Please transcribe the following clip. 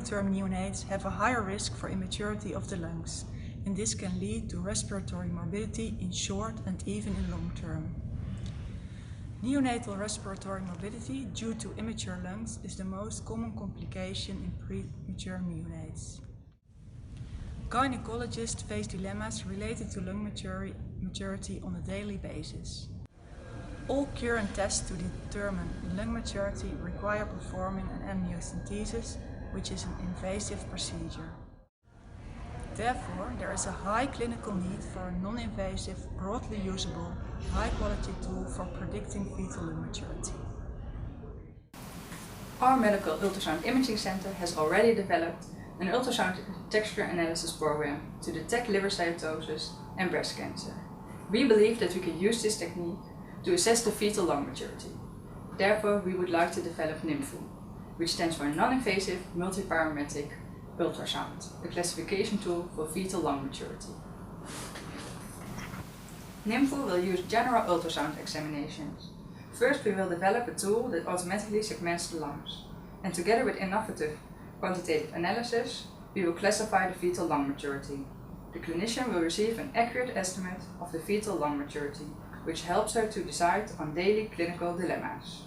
term neonates have a higher risk for immaturity of the lungs, and this can lead to respiratory morbidity in short and even in long term. Neonatal respiratory morbidity due to immature lungs is the most common complication in premature neonates. Gynecologists face dilemmas related to lung maturity on a daily basis. All current tests to determine lung maturity require performing an amniocentesis, which is an invasive procedure. Therefore, there is a high clinical need for a non-invasive, broadly usable, high-quality tool for predicting fetal lung maturity. Our medical ultrasound imaging center has already developed an ultrasound texture analysis program to detect liver cytosis and breast cancer. We believe that we can use this technique to assess the fetal lung maturity. Therefore, we would like to develop NWO, which stands for Non-Invasive Multiparametric Ultrasound, a classification tool for fetal lung maturity. NWO will use general ultrasound examinations. First, we will develop a tool that automatically segments the lungs, and together with innovative quantitative analysis, we will classify the fetal lung maturity. The clinician will receive an accurate estimate of the fetal lung maturity, which helps her to decide on daily clinical dilemmas.